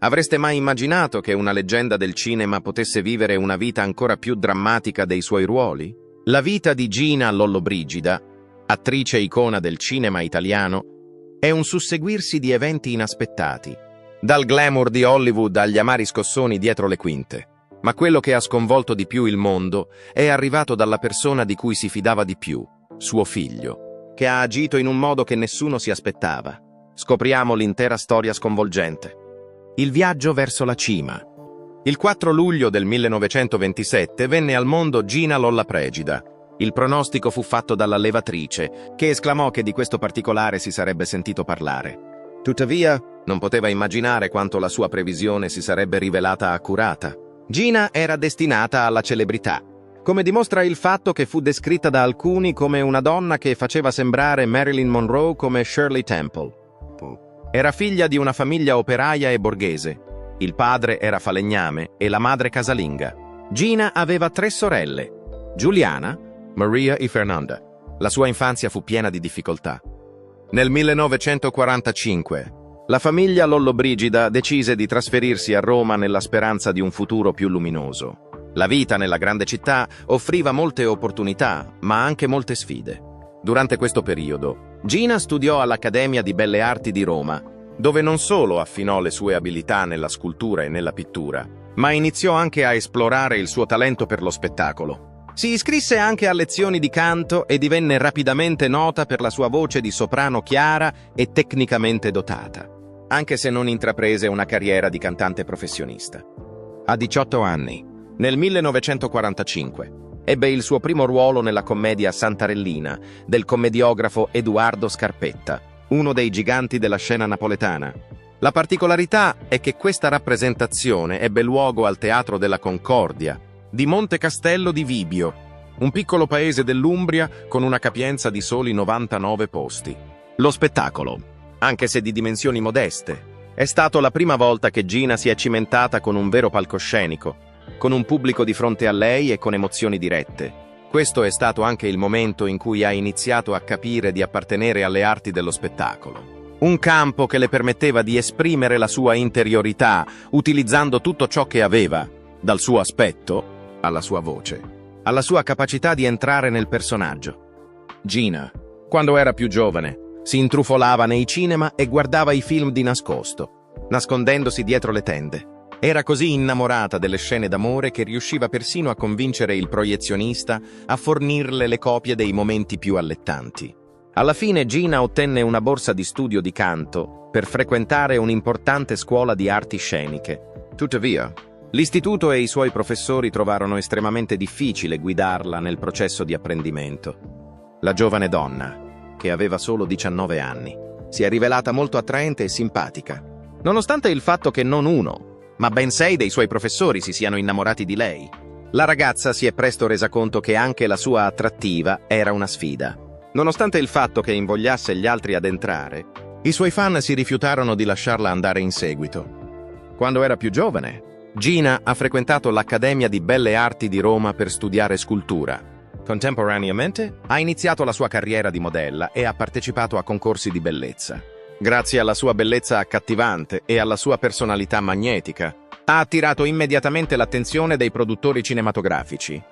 Avreste mai immaginato che una leggenda del cinema potesse vivere una vita ancora più drammatica dei suoi ruoli? La vita di Gina Lollobrigida, attrice icona del cinema italiano, è un susseguirsi di eventi inaspettati, dal glamour di Hollywood agli amari scossoni dietro le quinte. Ma quello che ha sconvolto di più il mondo è arrivato dalla persona di cui si fidava di più, suo figlio, che ha agito in un modo che nessuno si aspettava. Scopriamo l'intera storia sconvolgente. Il viaggio verso la cima. Il 4 luglio del 1927 venne al mondo Gina Lollobrigida. Il pronostico fu fatto dalla levatrice, che esclamò che di questo particolare si sarebbe sentito parlare. Tuttavia, non poteva immaginare quanto la sua previsione si sarebbe rivelata accurata. Gina era destinata alla celebrità, come dimostra il fatto che fu descritta da alcuni come una donna che faceva sembrare Marilyn Monroe come Shirley Temple. Era figlia di una famiglia operaia e borghese. Il padre era falegname e la madre casalinga. Gina aveva 3 sorelle: Giuliana, Maria e Fernanda. La sua infanzia fu piena di difficoltà. Nel 1945, la famiglia Lollobrigida decise di trasferirsi a Roma nella speranza di un futuro più luminoso. La vita nella grande città offriva molte opportunità, ma anche molte sfide. Durante questo periodo, Gina studiò all'Accademia di Belle Arti di Roma, dove non solo affinò le sue abilità nella scultura e nella pittura, ma iniziò anche a esplorare il suo talento per lo spettacolo. Si iscrisse anche a lezioni di canto e divenne rapidamente nota per la sua voce di soprano chiara e tecnicamente dotata, anche se non intraprese una carriera di cantante professionista. A 18 anni, nel 1945, ebbe il suo primo ruolo nella commedia Santarellina del commediografo Edoardo Scarpetta, uno dei giganti della scena napoletana. La particolarità è che questa rappresentazione ebbe luogo al Teatro della Concordia di Monte Castello di Vibio, un piccolo paese dell'Umbria con una capienza di soli 99 posti. Lo spettacolo, anche se di dimensioni modeste, è stato la prima volta che Gina si è cimentata con un vero palcoscenico, con un pubblico di fronte a lei e con emozioni dirette. Questo è stato anche il momento in cui ha iniziato a capire di appartenere alle arti dello spettacolo. Un campo che le permetteva di esprimere la sua interiorità, utilizzando tutto ciò che aveva, dal suo aspetto alla sua voce, alla sua capacità di entrare nel personaggio. Gina, quando era più giovane, si intrufolava nei cinema e guardava i film di nascosto, nascondendosi dietro le tende. Era così innamorata delle scene d'amore che riusciva persino a convincere il proiezionista a fornirle le copie dei momenti più allettanti. Alla fine Gina ottenne una borsa di studio di canto per frequentare un'importante scuola di arti sceniche. Tuttavia, l'istituto e i suoi professori trovarono estremamente difficile guidarla nel processo di apprendimento. La giovane donna, che aveva solo 19 anni, si è rivelata molto attraente e simpatica, nonostante il fatto che non uno, ma ben 6 dei suoi professori si siano innamorati di lei. La ragazza si è presto resa conto che anche la sua attrattiva era una sfida. Nonostante il fatto che invogliasse gli altri ad entrare, i suoi fan si rifiutarono di lasciarla andare in seguito. Quando era più giovane, Gina ha frequentato l'Accademia di Belle Arti di Roma per studiare scultura. Contemporaneamente, ha iniziato la sua carriera di modella e ha partecipato a concorsi di bellezza. Grazie alla sua bellezza accattivante e alla sua personalità magnetica, ha attirato immediatamente l'attenzione dei produttori cinematografici.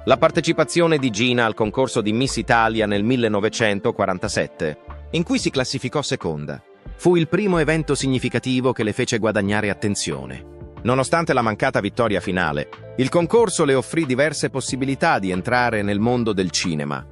La partecipazione di Gina al concorso di Miss Italia nel 1947, in cui si classificò seconda, fu il primo evento significativo che le fece guadagnare attenzione. Nonostante la mancata vittoria finale, il concorso le offrì diverse possibilità di entrare nel mondo del cinema.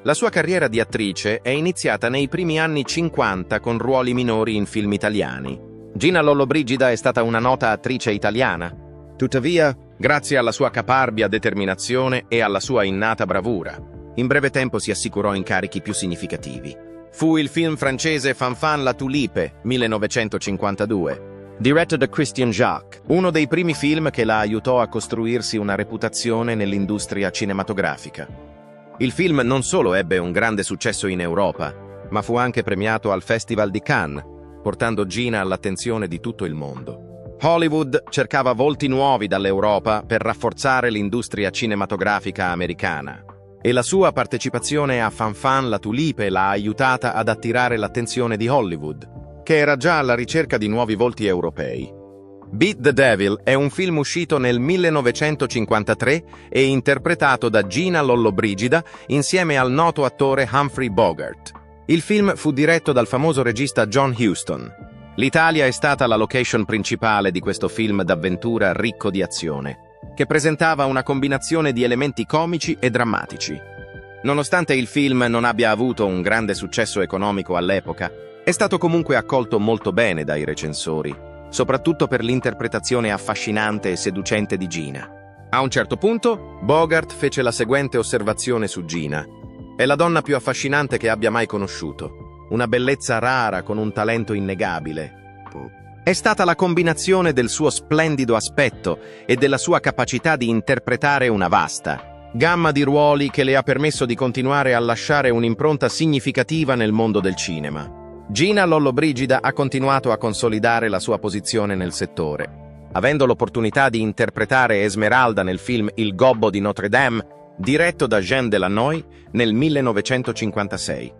La sua carriera di attrice è iniziata nei primi anni 50 con ruoli minori in film italiani. Gina Lollobrigida è stata una nota attrice italiana. Tuttavia, grazie alla sua caparbia determinazione e alla sua innata bravura, in breve tempo si assicurò incarichi più significativi. Fu il film francese Fanfan la Tulipe, 1952, diretto da Christian Jacques, uno dei primi film che la aiutò a costruirsi una reputazione nell'industria cinematografica. Il film non solo ebbe un grande successo in Europa, ma fu anche premiato al Festival di Cannes, portando Gina all'attenzione di tutto il mondo. Hollywood cercava volti nuovi dall'Europa per rafforzare l'industria cinematografica americana, e la sua partecipazione a Fanfan la Tulipe l'ha aiutata ad attirare l'attenzione di Hollywood, che era già alla ricerca di nuovi volti europei. Beat the Devil è un film uscito nel 1953 e interpretato da Gina Lollobrigida insieme al noto attore Humphrey Bogart. Il film fu diretto dal famoso regista John Huston. L'Italia è stata la location principale di questo film d'avventura ricco di azione, che presentava una combinazione di elementi comici e drammatici. Nonostante il film non abbia avuto un grande successo economico all'epoca, è stato comunque accolto molto bene dai recensori, soprattutto per l'interpretazione affascinante e seducente di Gina. A un certo punto, Bogart fece la seguente osservazione su Gina. È la donna più affascinante che abbia mai conosciuto. Una bellezza rara con un talento innegabile. È stata la combinazione del suo splendido aspetto e della sua capacità di interpretare una vasta gamma di ruoli che le ha permesso di continuare a lasciare un'impronta significativa nel mondo del cinema. Gina Lollobrigida ha continuato a consolidare la sua posizione nel settore, avendo l'opportunità di interpretare Esmeralda nel film Il Gobbo di Notre Dame, diretto da Jean Delannoy nel 1956.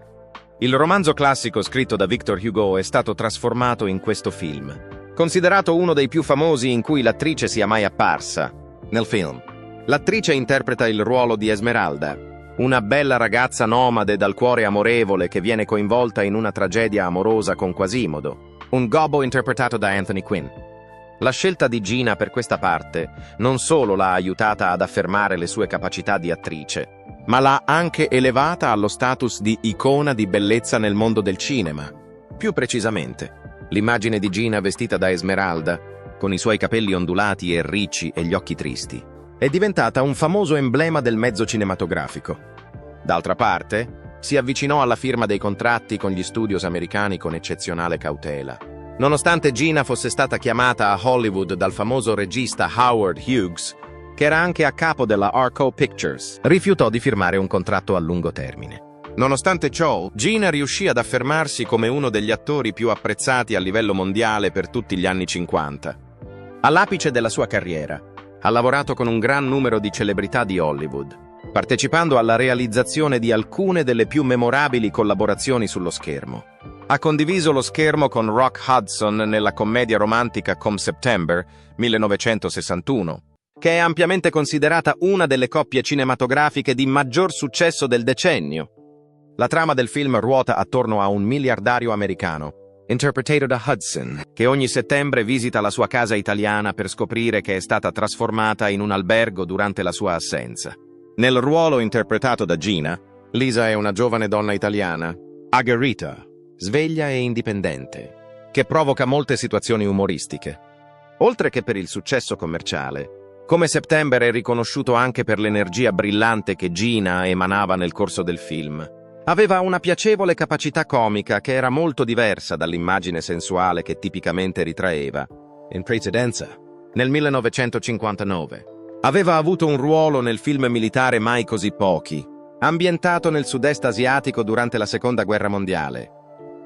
Il romanzo classico scritto da Victor Hugo è stato trasformato in questo film, considerato uno dei più famosi in cui l'attrice sia mai apparsa. Nel film, l'attrice interpreta il ruolo di Esmeralda, una bella ragazza nomade dal cuore amorevole che viene coinvolta in una tragedia amorosa con Quasimodo, un gobbo interpretato da Anthony Quinn. La scelta di Gina per questa parte non solo l'ha aiutata ad affermare le sue capacità di attrice, ma l'ha anche elevata allo status di icona di bellezza nel mondo del cinema. Più precisamente, l'immagine di Gina vestita da Esmeralda, con i suoi capelli ondulati e ricci e gli occhi tristi, è diventata un famoso emblema del mezzo cinematografico. D'altra parte, si avvicinò alla firma dei contratti con gli studios americani con eccezionale cautela. Nonostante Gina fosse stata chiamata a Hollywood dal famoso regista Howard Hughes, che era anche a capo della Arco Pictures, rifiutò di firmare un contratto a lungo termine. Nonostante ciò, Gina riuscì ad affermarsi come uno degli attori più apprezzati a livello mondiale per tutti gli anni 50. All'apice della sua carriera, ha lavorato con un gran numero di celebrità di Hollywood, partecipando alla realizzazione di alcune delle più memorabili collaborazioni sullo schermo. Ha condiviso lo schermo con Rock Hudson nella commedia romantica Come September, 1961, che è ampiamente considerata una delle coppie cinematografiche di maggior successo del decennio. La trama del film ruota attorno a un miliardario americano, interpretato da Hudson, che ogni settembre visita la sua casa italiana per scoprire che è stata trasformata in un albergo durante la sua assenza. Nel ruolo interpretato da Gina, Lisa è una giovane donna italiana, agguerrita, sveglia e indipendente, che provoca molte situazioni umoristiche. Oltre che per il successo commerciale, Come September è riconosciuto anche per l'energia brillante che Gina emanava nel corso del film. Aveva una piacevole capacità comica che era molto diversa dall'immagine sensuale che tipicamente ritraeva. In precedenza, nel 1959, aveva avuto un ruolo nel film militare Mai così pochi, ambientato nel sud-est asiatico durante la Seconda Guerra Mondiale.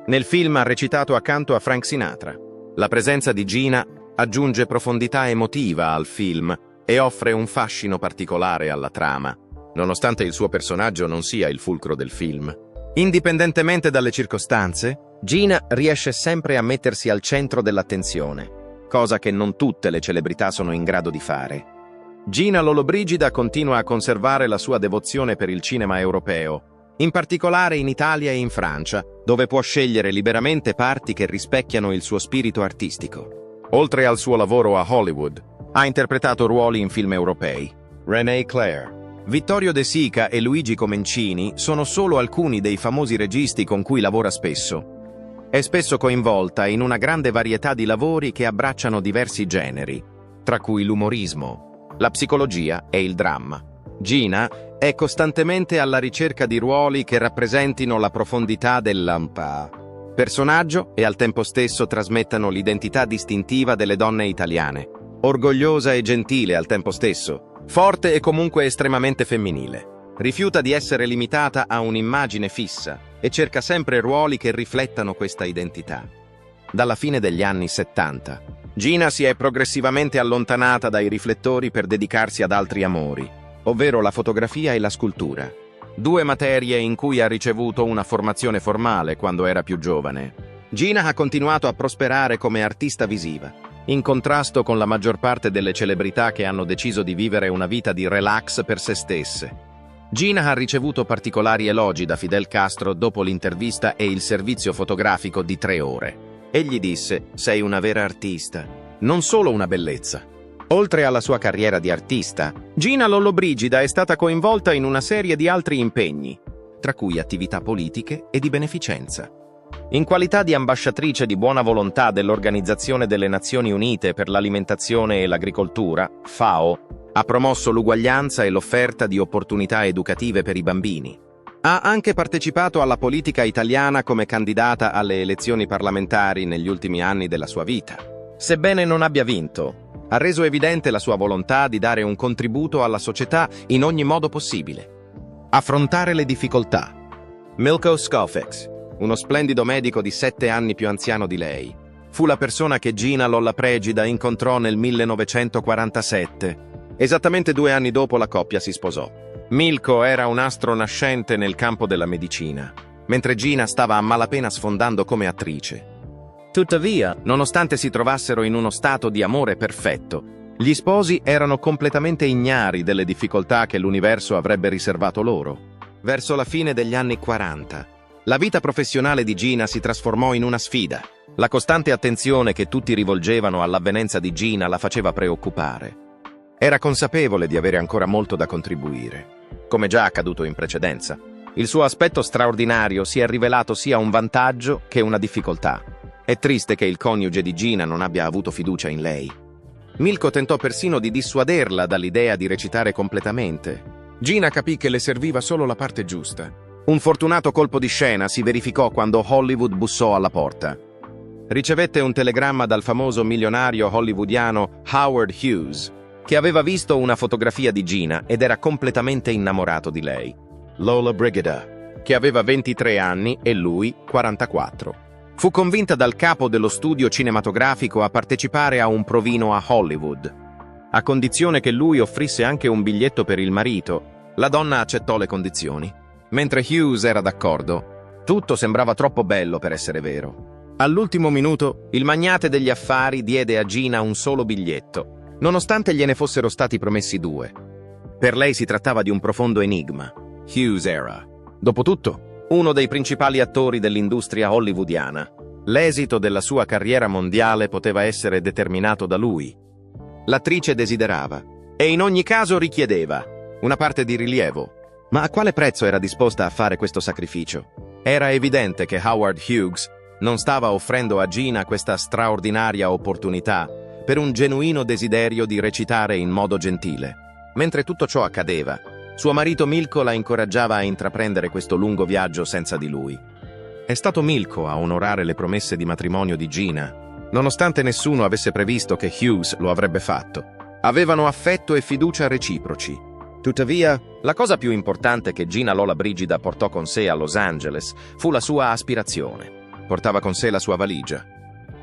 Nel film ha recitato accanto a Frank Sinatra. La presenza di Gina aggiunge profondità emotiva al film e offre un fascino particolare alla trama, nonostante il suo personaggio non sia il fulcro del film. Indipendentemente dalle circostanze, Gina riesce sempre a mettersi al centro dell'attenzione, cosa che non tutte le celebrità sono in grado di fare. Gina Lollobrigida continua a conservare la sua devozione per il cinema europeo, in particolare in Italia e in Francia, dove può scegliere liberamente parti che rispecchiano il suo spirito artistico. Oltre al suo lavoro a Hollywood, ha interpretato ruoli in film europei. René Clair, Vittorio De Sica e Luigi Comencini sono solo alcuni dei famosi registi con cui lavora spesso. È spesso coinvolta in una grande varietà di lavori che abbracciano diversi generi, tra cui l'umorismo, la psicologia e il dramma. Gina è costantemente alla ricerca di ruoli che rappresentino la profondità personaggio e al tempo stesso trasmettano l'identità distintiva delle donne italiane. Orgogliosa e gentile al tempo stesso, forte e comunque estremamente femminile. Rifiuta di essere limitata a un'immagine fissa e cerca sempre ruoli che riflettano questa identità. Dalla fine degli anni 70, Gina si è progressivamente allontanata dai riflettori per dedicarsi ad altri amori, ovvero la fotografia e la scultura, due materie in cui ha ricevuto una formazione formale quando era più giovane. Gina ha continuato a prosperare come artista visiva, in contrasto con la maggior parte delle celebrità che hanno deciso di vivere una vita di relax per se stesse. Gina ha ricevuto particolari elogi da Fidel Castro dopo l'intervista e il servizio fotografico di 3 ore. Egli disse: «Sei una vera artista, non solo una bellezza». Oltre alla sua carriera di artista, Gina Lollobrigida è stata coinvolta in una serie di altri impegni, tra cui attività politiche e di beneficenza. In qualità di ambasciatrice di buona volontà dell'Organizzazione delle Nazioni Unite per l'Alimentazione e l'Agricoltura, FAO, ha promosso l'uguaglianza e l'offerta di opportunità educative per i bambini. Ha anche partecipato alla politica italiana come candidata alle elezioni parlamentari negli ultimi anni della sua vita. Sebbene non abbia vinto, ha reso evidente la sua volontà di dare un contributo alla società in ogni modo possibile. Affrontare le difficoltà. Milko Scofex, uno splendido medico di 7 anni più anziano di lei, fu la persona che Gina Lollobrigida incontrò nel 1947. Esattamente 2 anni dopo la coppia si sposò. Milko era un astro nascente nel campo della medicina, mentre Gina stava a malapena sfondando come attrice. Tuttavia, nonostante si trovassero in uno stato di amore perfetto, gli sposi erano completamente ignari delle difficoltà che l'universo avrebbe riservato loro. Verso la fine degli anni 40, la vita professionale di Gina si trasformò in una sfida. La costante attenzione che tutti rivolgevano all'avvenenza di Gina la faceva preoccupare. Era consapevole di avere ancora molto da contribuire. Come già accaduto in precedenza, il suo aspetto straordinario si è rivelato sia un vantaggio che una difficoltà. È triste che il coniuge di Gina non abbia avuto fiducia in lei. Milko tentò persino di dissuaderla dall'idea di recitare completamente. Gina capì che le serviva solo la parte giusta. Un fortunato colpo di scena si verificò quando Hollywood bussò alla porta. Ricevette un telegramma dal famoso milionario hollywoodiano Howard Hughes, che aveva visto una fotografia di Gina ed era completamente innamorato di lei. Lollobrigida, che aveva 23 anni e lui 44. Fu convinta dal capo dello studio cinematografico a partecipare a un provino a Hollywood. A condizione che lui offrisse anche un biglietto per il marito, la donna accettò le condizioni. Mentre Hughes era d'accordo, tutto sembrava troppo bello per essere vero. All'ultimo minuto, il magnate degli affari diede a Gina un solo biglietto, nonostante gliene fossero stati promessi 2. Per lei si trattava di un profondo enigma. Hughes era, dopotutto, uno dei principali attori dell'industria hollywoodiana. L'esito della sua carriera mondiale poteva essere determinato da lui. L'attrice desiderava, e in ogni caso richiedeva, una parte di rilievo. Ma a quale prezzo era disposta a fare questo sacrificio? Era evidente che Howard Hughes non stava offrendo a Gina questa straordinaria opportunità per un genuino desiderio di recitare in modo gentile. Mentre tutto ciò accadeva, suo marito Milko la incoraggiava a intraprendere questo lungo viaggio senza di lui. È stato Milko a onorare le promesse di matrimonio di Gina, nonostante nessuno avesse previsto che Hughes lo avrebbe fatto. Avevano affetto e fiducia reciproci. Tuttavia, la cosa più importante che Gina Lollobrigida portò con sé a Los Angeles fu la sua aspirazione. Portava con sé la sua valigia.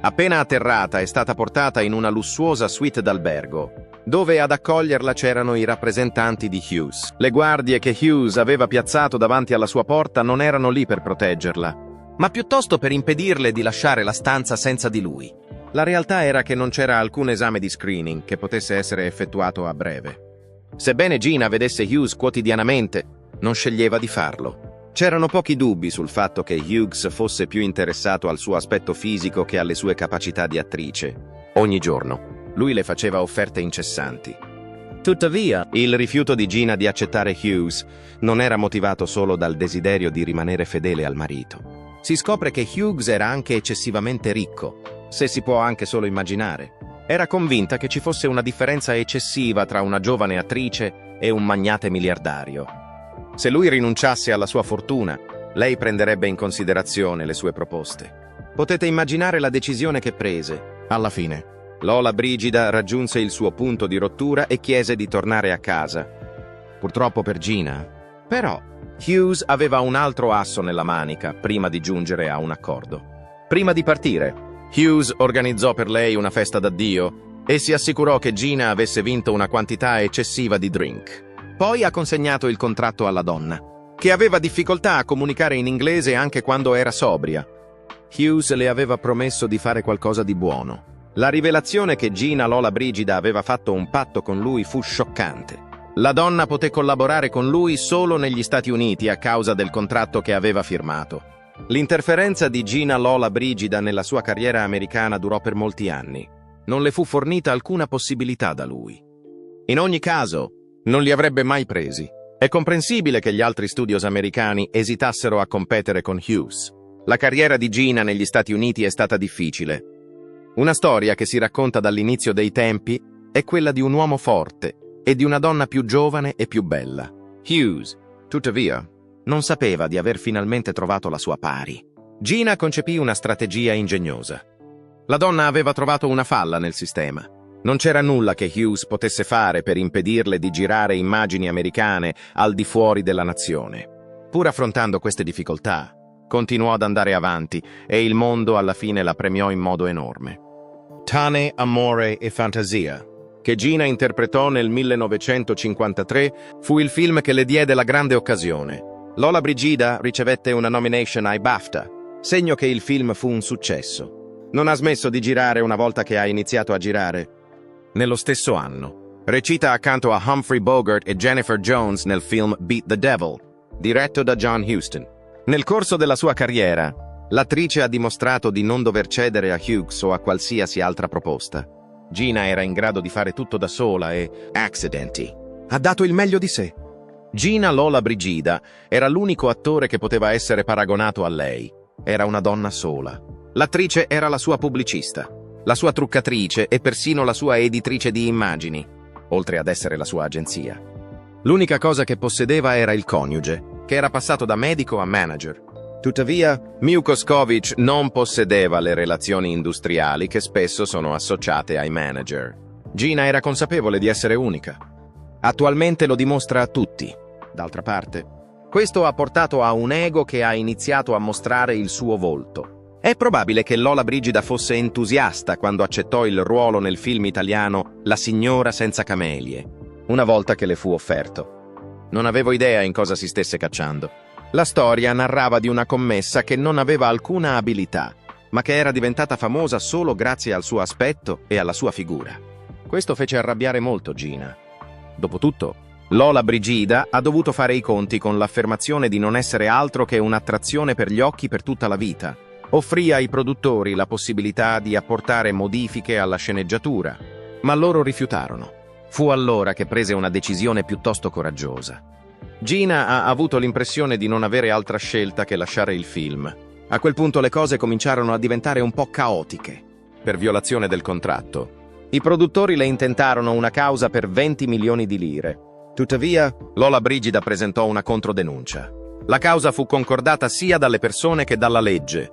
Appena atterrata è stata portata in una lussuosa suite d'albergo, dove ad accoglierla c'erano i rappresentanti di Hughes. Le guardie che Hughes aveva piazzato davanti alla sua porta non erano lì per proteggerla, ma piuttosto per impedirle di lasciare la stanza senza di lui. La realtà era che non c'era alcun esame di screening che potesse essere effettuato a breve. Sebbene Gina vedesse Hughes quotidianamente, non sceglieva di farlo. C'erano pochi dubbi sul fatto che Hughes fosse più interessato al suo aspetto fisico che alle sue capacità di attrice. Ogni giorno lui le faceva offerte incessanti. Tuttavia, il rifiuto di Gina di accettare Hughes non era motivato solo dal desiderio di rimanere fedele al marito. Si scopre che Hughes era anche eccessivamente ricco, se si può anche solo immaginare. Era convinta che ci fosse una differenza eccessiva tra una giovane attrice e un magnate miliardario. Se lui rinunciasse alla sua fortuna, lei prenderebbe in considerazione le sue proposte. Potete immaginare la decisione che prese. Alla fine, Lollobrigida raggiunse il suo punto di rottura e chiese di tornare a casa. Purtroppo per Gina, però, Hughes aveva un altro asso nella manica prima di giungere a un accordo. Prima di partire, Hughes organizzò per lei una festa d'addio e si assicurò che Gina avesse vinto una quantità eccessiva di drink. Poi ha consegnato il contratto alla donna, che aveva difficoltà a comunicare in inglese anche quando era sobria. Hughes le aveva promesso di fare qualcosa di buono. La rivelazione che Gina Lollobrigida aveva fatto un patto con lui fu scioccante. La donna poté collaborare con lui solo negli Stati Uniti a causa del contratto che aveva firmato. L'interferenza di Gina Lollobrigida nella sua carriera americana durò per molti anni. Non le fu fornita alcuna possibilità da lui. In ogni caso, non li avrebbe mai presi. È comprensibile che gli altri studios americani esitassero a competere con Hughes. La carriera di Gina negli Stati Uniti è stata difficile. Una storia che si racconta dall'inizio dei tempi è quella di un uomo forte e di una donna più giovane e più bella. Hughes, tuttavia, non sapeva di aver finalmente trovato la sua pari. Gina concepì una strategia ingegnosa. La donna aveva trovato una falla nel sistema. Non c'era nulla che Hughes potesse fare per impedirle di girare immagini americane al di fuori della nazione. Pur affrontando queste difficoltà, continuò ad andare avanti e il mondo alla fine la premiò in modo enorme. Tane, amore e fantasia, che Gina interpretò nel 1953, fu il film che le diede la grande occasione. Lollobrigida ricevette una nomination ai BAFTA, segno che il film fu un successo. Non ha smesso di girare una volta che ha iniziato a girare. Nello stesso anno, recita accanto a Humphrey Bogart e Jennifer Jones nel film Beat the Devil, diretto da John Huston. Nel corso della sua carriera, l'attrice ha dimostrato di non dover cedere a Hughes o a qualsiasi altra proposta. Gina era in grado di fare tutto da sola e, accidenti, ha dato il meglio di sé. Gina Lollobrigida era l'unico attore che poteva essere paragonato a lei. Era una donna sola. L'attrice era la sua pubblicista, la sua truccatrice e persino la sua editrice di immagini, oltre ad essere la sua agenzia. L'unica cosa che possedeva era il coniuge, che era passato da medico a manager. Tuttavia, Mikoskovic non possedeva le relazioni industriali che spesso sono associate ai manager. Gina era consapevole di essere unica. Attualmente lo dimostra a tutti. D'altra parte, questo ha portato a un ego che ha iniziato a mostrare il suo volto. È probabile che Lollobrigida fosse entusiasta quando accettò il ruolo nel film italiano La signora senza camelie, una volta che le fu offerto. Non avevo idea in cosa si stesse cacciando. La storia narrava di una commessa che non aveva alcuna abilità, ma che era diventata famosa solo grazie al suo aspetto e alla sua figura. Questo fece arrabbiare molto Gina. Dopotutto, Lollobrigida ha dovuto fare i conti con l'affermazione di non essere altro che un'attrazione per gli occhi per tutta la vita. Offrì ai produttori la possibilità di apportare modifiche alla sceneggiatura, ma loro rifiutarono. Fu allora che prese una decisione piuttosto coraggiosa. Gina ha avuto l'impressione di non avere altra scelta che lasciare il film. A quel punto le cose cominciarono a diventare un po' caotiche. Per violazione del contratto, i produttori le intentarono una causa per 20 milioni di lire. Tuttavia, Lollobrigida presentò una controdenuncia. La causa fu concordata sia dalle persone che dalla legge.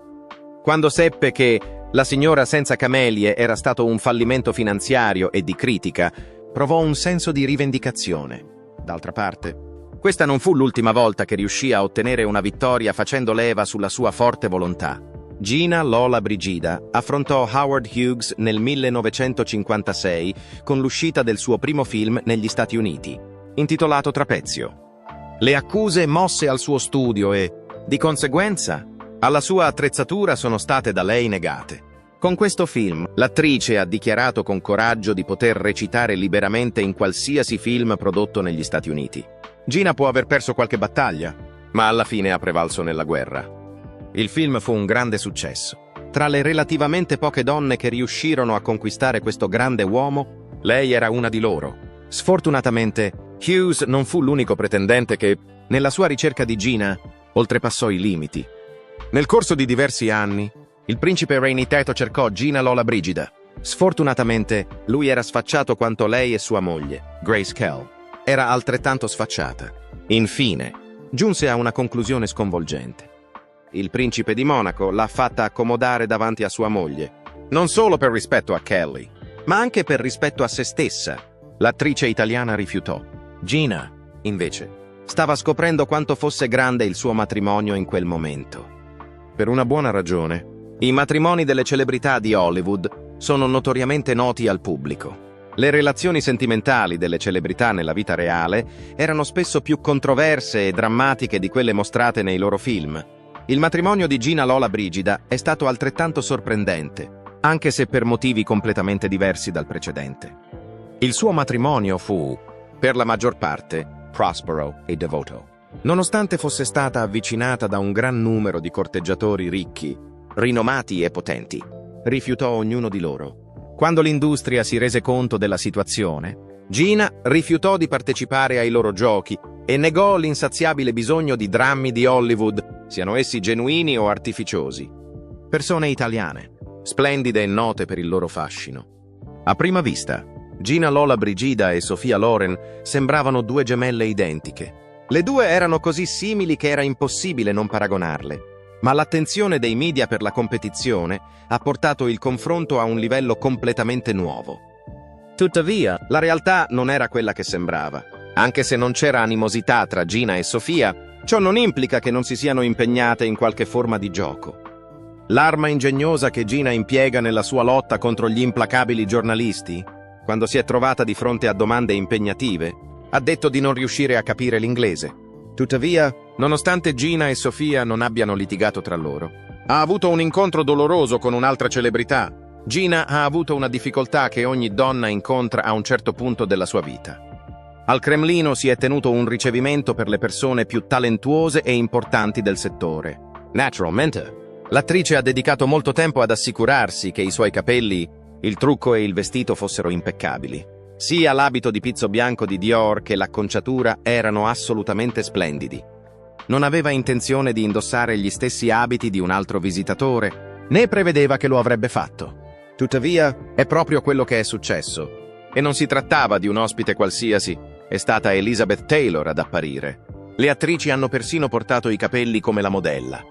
Quando seppe che La signora senza camelie era stato un fallimento finanziario e di critica, provò un senso di rivendicazione. D'altra parte, questa non fu l'ultima volta che riuscì a ottenere una vittoria facendo leva sulla sua forte volontà. Gina Lollobrigida affrontò Howard Hughes nel 1956 con l'uscita del suo primo film negli Stati Uniti, intitolato Trapezio. Le accuse mosse al suo studio e, di conseguenza, alla sua attrezzatura sono state da lei negate. Con questo film, l'attrice ha dichiarato con coraggio di poter recitare liberamente in qualsiasi film prodotto negli Stati Uniti. Gina può aver perso qualche battaglia, ma alla fine ha prevalso nella guerra. Il film fu un grande successo. Tra le relativamente poche donne che riuscirono a conquistare questo grande uomo, lei era una di loro. Sfortunatamente, Hughes non fu l'unico pretendente che, nella sua ricerca di Gina, oltrepassò i limiti. Nel corso di diversi anni, il principe Rainy Teto cercò Gina Lollobrigida. Sfortunatamente, lui era sfacciato quanto lei e sua moglie, Grace Kell, era altrettanto sfacciata. Infine, giunse a una conclusione sconvolgente. Il principe di Monaco l'ha fatta accomodare davanti a sua moglie, non solo per rispetto a Kelly, ma anche per rispetto a se stessa. L'attrice italiana rifiutò. Gina, invece, stava scoprendo quanto fosse grande il suo matrimonio in quel momento. Per una buona ragione, i matrimoni delle celebrità di Hollywood sono notoriamente noti al pubblico. Le relazioni sentimentali delle celebrità nella vita reale erano spesso più controverse e drammatiche di quelle mostrate nei loro film. Il matrimonio di Gina Lollobrigida è stato altrettanto sorprendente. anche se per motivi completamente diversi dal precedente. Il suo matrimonio fu, per la maggior parte, prospero e devoto. Nonostante fosse stata avvicinata da un gran numero di corteggiatori ricchi, rinomati e potenti, rifiutò ognuno di loro. Quando l'industria si rese conto della situazione, Gina rifiutò di partecipare ai loro giochi e negò l'insaziabile bisogno di drammi di Hollywood, siano essi genuini o artificiosi. Persone italiane, splendide e note per il loro fascino. A prima vista, Gina Lollobrigida e Sophia Loren sembravano due gemelle identiche. Le due erano così simili che era impossibile non paragonarle, ma l'attenzione dei media per la competizione ha portato il confronto a un livello completamente nuovo. Tuttavia, la realtà non era quella che sembrava. Anche se non c'era animosità tra Gina e Sophia, ciò non implica che non si siano impegnate in qualche forma di gioco. L'arma ingegnosa che Gina impiega nella sua lotta contro gli implacabili giornalisti, quando si è trovata di fronte a domande impegnative, ha detto di non riuscire a capire l'inglese. Tuttavia, nonostante Gina e Sophia non abbiano litigato tra loro, ha avuto un incontro doloroso con un'altra celebrità. Gina ha avuto una difficoltà che ogni donna incontra a un certo punto della sua vita. Al Cremlino si è tenuto un ricevimento per le persone più talentuose e importanti del settore. Naturalmente, l'attrice ha dedicato molto tempo ad assicurarsi che i suoi capelli, il trucco e il vestito fossero impeccabili. Sia l'abito di pizzo bianco di Dior che l'acconciatura erano assolutamente splendidi. Non aveva intenzione di indossare gli stessi abiti di un altro visitatore, né prevedeva che lo avrebbe fatto. Tuttavia, è proprio quello che è successo. E non si trattava di un ospite qualsiasi, è stata Elizabeth Taylor ad apparire. Le attrici hanno persino portato i capelli come la modella.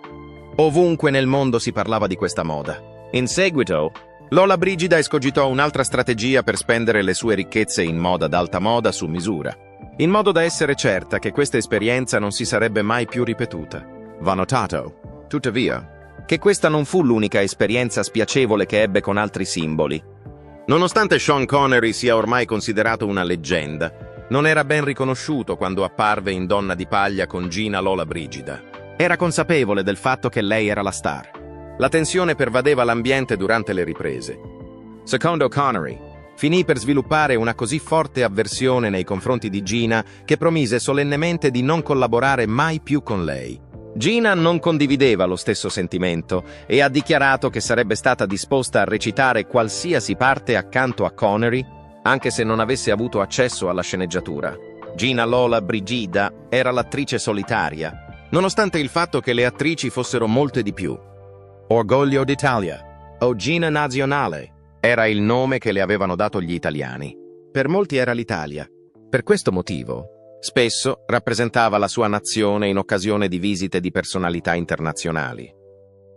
Ovunque nel mondo si parlava di questa moda. In seguito, Lollobrigida escogitò un'altra strategia per spendere le sue ricchezze in moda d'alta moda su misura, in modo da essere certa che questa esperienza non si sarebbe mai più ripetuta. Va notato, tuttavia, che questa non fu l'unica esperienza spiacevole che ebbe con altri simboli. Nonostante Sean Connery sia ormai considerato una leggenda, non era ben riconosciuto quando apparve in Donna di paglia con Gina Lollobrigida. Era consapevole del fatto che lei era la star. La tensione pervadeva l'ambiente durante le riprese. Secondo Connery, finì per sviluppare una così forte avversione nei confronti di Gina che promise solennemente di non collaborare mai più con lei. Gina non condivideva lo stesso sentimento e ha dichiarato che sarebbe stata disposta a recitare qualsiasi parte accanto a Connery, anche se non avesse avuto accesso alla sceneggiatura. Gina Lollobrigida era l'attrice solitaria, nonostante il fatto che le attrici fossero molte di più. Orgoglio d'Italia, o Gina Nazionale, era il nome che le avevano dato gli italiani. Per molti era l'Italia. Per questo motivo, spesso rappresentava la sua nazione in occasione di visite di personalità internazionali.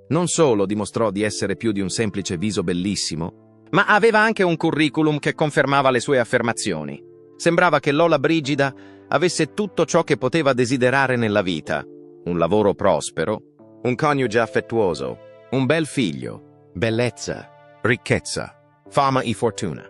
Non solo dimostrò di essere più di un semplice viso bellissimo, ma aveva anche un curriculum che confermava le sue affermazioni. Sembrava che Lollobrigida avesse tutto ciò che poteva desiderare nella vita: un lavoro prospero, un coniuge affettuoso, un bel figlio, bellezza, ricchezza, fama e fortuna.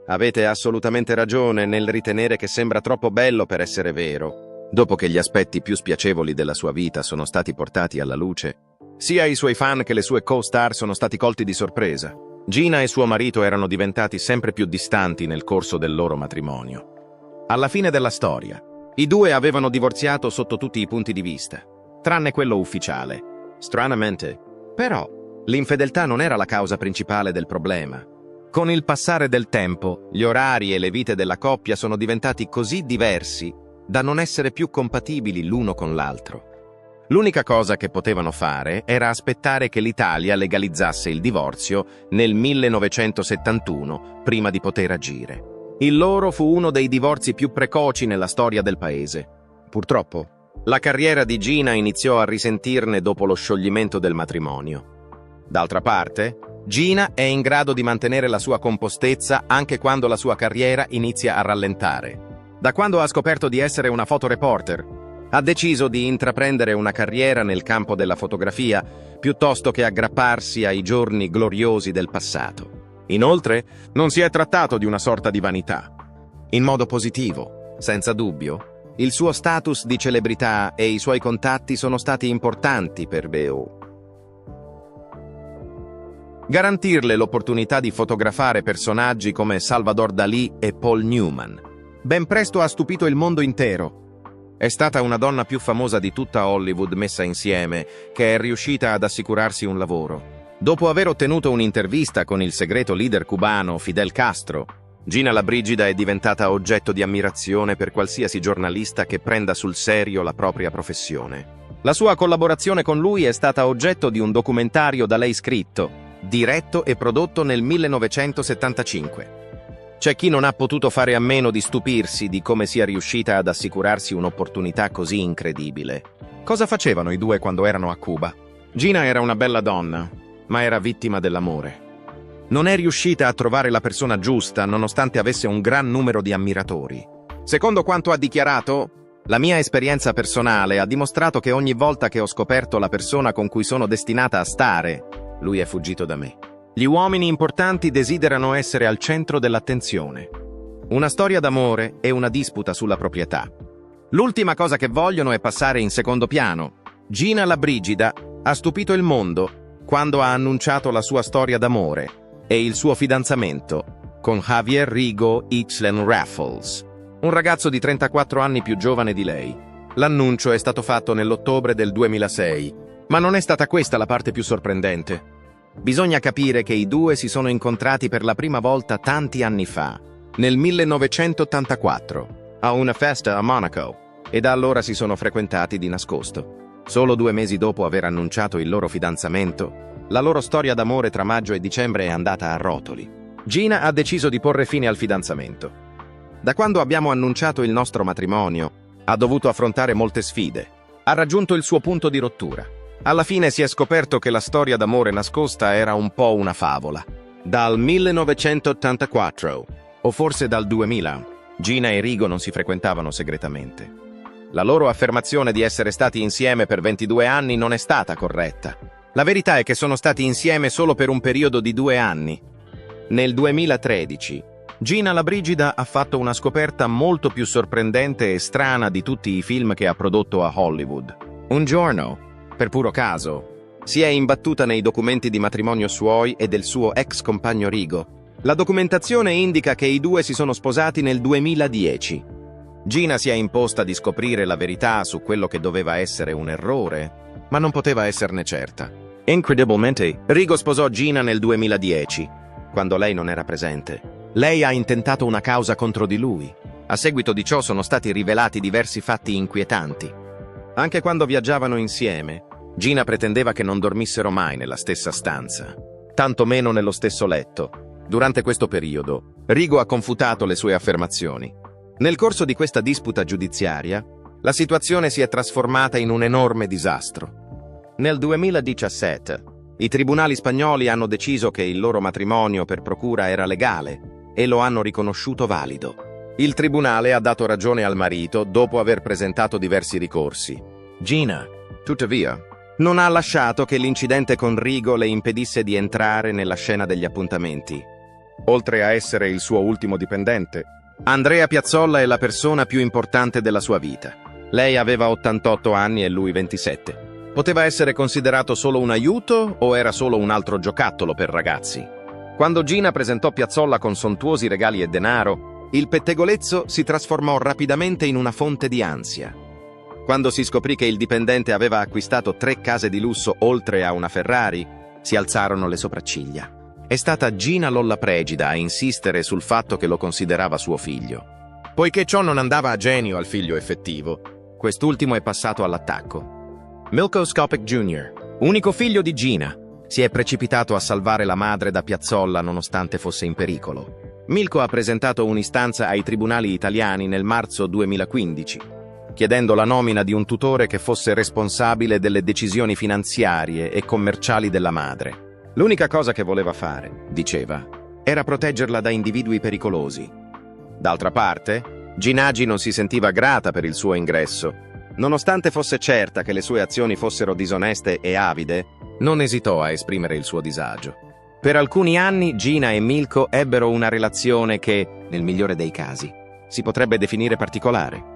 Avete assolutamente ragione nel ritenere che sembra troppo bello per essere vero. Dopo che gli aspetti più spiacevoli della sua vita sono stati portati alla luce, sia i suoi fan che le sue co-star sono stati colti di sorpresa. Gina e suo marito erano diventati sempre più distanti nel corso del loro matrimonio. Alla fine della storia, i due avevano divorziato sotto tutti i punti di vista, tranne quello ufficiale. Stranamente, però, l'infedeltà non era la causa principale del problema. Con il passare del tempo, gli orari e le vite della coppia sono diventati così diversi da non essere più compatibili l'uno con l'altro. L'unica cosa che potevano fare era aspettare che l'Italia legalizzasse il divorzio nel 1971 prima di poter agire. Il loro fu uno dei divorzi più precoci nella storia del paese. Purtroppo, la carriera di Gina iniziò a risentirne dopo lo scioglimento del matrimonio. D'altra parte, Gina è in grado di mantenere la sua compostezza anche quando la sua carriera inizia a rallentare. Da quando ha scoperto di essere una fotoreporter, ha deciso di intraprendere una carriera nel campo della fotografia piuttosto che aggrapparsi ai giorni gloriosi del passato. Inoltre, non si è trattato di una sorta di vanità. In modo positivo, senza dubbio, il suo status di celebrità e i suoi contatti sono stati importanti per Beo. garantirle l'opportunità di fotografare personaggi come Salvador Dalì e Paul Newman. Ben presto ha stupito il mondo intero. È stata una donna più famosa di tutta Hollywood messa insieme, che è riuscita ad assicurarsi un lavoro. Dopo aver ottenuto un'intervista con il segreto leader cubano Fidel Castro, Gina Lollobrigida è diventata oggetto di ammirazione per qualsiasi giornalista che prenda sul serio la propria professione. La sua collaborazione con lui è stata oggetto di un documentario da lei scritto, diretto e prodotto nel 1975. C'è chi non ha potuto fare a meno di stupirsi di come sia riuscita ad assicurarsi un'opportunità così incredibile. Cosa facevano i due quando erano a Cuba? Gina era una bella donna, ma era vittima dell'amore. Non è riuscita a trovare la persona giusta nonostante avesse un gran numero di ammiratori. Secondo quanto ha dichiarato, la mia esperienza personale ha dimostrato che ogni volta che ho scoperto la persona con cui sono destinata a stare, lui è fuggito da me. Gli uomini importanti desiderano essere al centro dell'attenzione. Una storia d'amore e una disputa sulla proprietà. L'ultima cosa che vogliono è passare in secondo piano. Gina Lollobrigida ha stupito il mondo quando ha annunciato la sua storia d'amore e il suo fidanzamento con Javier Rigo Ixtlan Raffles, un ragazzo di 34 anni più giovane di lei. L'annuncio è stato fatto nell'ottobre del 2006, ma non è stata questa la parte più sorprendente. Bisogna capire che i due si sono incontrati per la prima volta tanti anni fa, nel 1984, a una festa a Monaco, e da allora si sono frequentati di nascosto. Solo 2 mesi dopo aver annunciato il loro fidanzamento, la loro storia d'amore tra maggio e dicembre è andata a rotoli. Gina ha deciso di porre fine al fidanzamento. Da quando abbiamo annunciato il nostro matrimonio, ha dovuto affrontare molte sfide. Ha raggiunto il suo punto di rottura. Alla fine si è scoperto che la storia d'amore nascosta era un po' una favola. Dal 1984, o forse dal 2000, Gina e Rigo non si frequentavano segretamente. La loro affermazione di essere stati insieme per 22 anni non è stata corretta. La verità è che sono stati insieme solo per un periodo di 2 anni. Nel 2013, Gina Lollobrigida ha fatto una scoperta molto più sorprendente e strana di tutti i film che ha prodotto a Hollywood. Un giorno, per puro caso, si è imbattuta nei documenti di matrimonio suoi e del suo ex compagno Rigo. La documentazione indica che i due si sono sposati nel 2010. Gina si è imposta di scoprire la verità su quello che doveva essere un errore, ma non poteva esserne certa. Incredibilmente, Rigo sposò Gina nel 2010, quando lei non era presente. Lei ha intentato una causa contro di lui. A seguito di ciò sono stati rivelati diversi fatti inquietanti. Anche quando viaggiavano insieme, Gina pretendeva che non dormissero mai nella stessa stanza, tanto meno nello stesso letto. Durante questo periodo, Rigo ha confutato le sue affermazioni. Nel corso di questa disputa giudiziaria, la situazione si è trasformata in un enorme disastro. Nel 2017, i tribunali spagnoli hanno deciso che il loro matrimonio per procura era legale e lo hanno riconosciuto valido. Il tribunale ha dato ragione al marito dopo aver presentato diversi ricorsi. Gina, tuttavia, non ha lasciato che l'incidente con Rigo le impedisse di entrare nella scena degli appuntamenti. Oltre a essere il suo ultimo dipendente, Andrea Piazzolla è la persona più importante della sua vita. Lei aveva 88 anni e lui 27. Poteva essere considerato solo un aiuto o era solo un altro giocattolo per ragazzi? Quando Gina presentò Piazzolla con sontuosi regali e denaro, il pettegolezzo si trasformò rapidamente in una fonte di ansia. Quando si scoprì che il dipendente aveva acquistato 3 case di lusso oltre a una Ferrari, si alzarono le sopracciglia. È stata Gina Lollobrigida a insistere sul fatto che lo considerava suo figlio. Poiché ciò non andava a genio al figlio effettivo, quest'ultimo è passato all'attacco. Milko Skopik Jr., unico figlio di Gina, si è precipitato a salvare la madre da Piazzolla nonostante fosse in pericolo. Milko ha presentato un'istanza ai tribunali italiani nel marzo 2015, chiedendo la nomina di un tutore che fosse responsabile delle decisioni finanziarie e commerciali della madre. L'unica cosa che voleva fare, diceva, era proteggerla da individui pericolosi. D'altra parte, Ginagi non si sentiva grata per il suo ingresso. Nonostante fosse certa che le sue azioni fossero disoneste e avide, non esitò a esprimere il suo disagio. Per alcuni anni Gina e Milko ebbero una relazione che, nel migliore dei casi, si potrebbe definire particolare.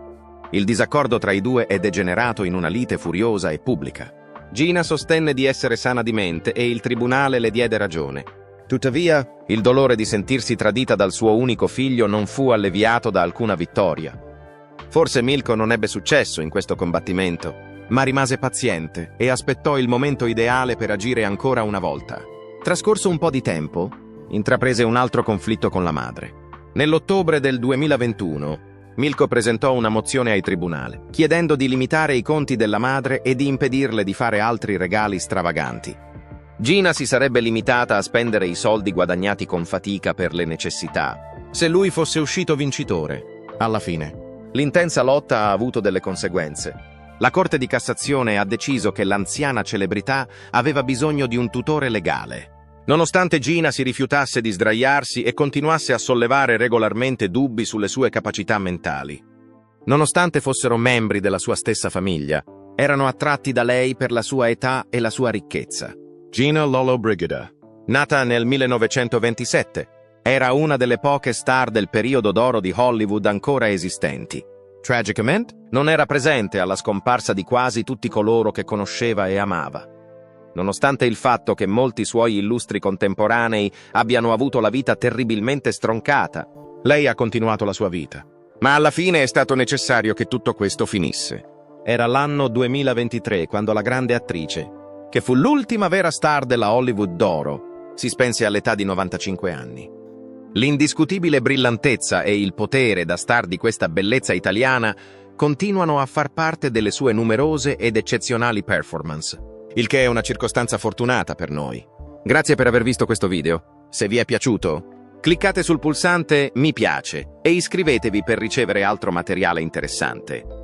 Il disaccordo tra i due è degenerato in una lite furiosa e pubblica. Gina sostenne di essere sana di mente e il tribunale le diede ragione. Tuttavia, il dolore di sentirsi tradita dal suo unico figlio non fu alleviato da alcuna vittoria. Forse Milko non ebbe successo in questo combattimento, ma rimase paziente e aspettò il momento ideale per agire ancora una volta. Trascorso un po' di tempo, intraprese un altro conflitto con la madre. Nell'ottobre del 2021, Milko presentò una mozione ai tribunali, chiedendo di limitare i conti della madre e di impedirle di fare altri regali stravaganti. Gina si sarebbe limitata a spendere i soldi guadagnati con fatica per le necessità, se lui fosse uscito vincitore. Alla fine, l'intensa lotta ha avuto delle conseguenze. La Corte di Cassazione ha deciso che l'anziana celebrità aveva bisogno di un tutore legale. Nonostante Gina si rifiutasse di sdraiarsi e continuasse a sollevare regolarmente dubbi sulle sue capacità mentali. Nonostante fossero membri della sua stessa famiglia, erano attratti da lei per la sua età e la sua ricchezza. Gina Lollobrigida, nata nel 1927, era una delle poche star del periodo d'oro di Hollywood ancora esistenti. Tragicamente, non era presente alla scomparsa di quasi tutti coloro che conosceva e amava. Nonostante il fatto che molti suoi illustri contemporanei abbiano avuto la vita terribilmente stroncata, lei ha continuato la sua vita. Ma alla fine è stato necessario che tutto questo finisse. Era l'anno 2023 quando la grande attrice, che fu l'ultima vera star della Hollywood d'oro, si spense all'età di 95 anni. L'indiscutibile brillantezza e il potere da star di questa bellezza italiana continuano a far parte delle sue numerose ed eccezionali performance, il che è una circostanza fortunata per noi. Grazie per aver visto questo video. Se vi è piaciuto, cliccate sul pulsante mi piace e iscrivetevi per ricevere altro materiale interessante.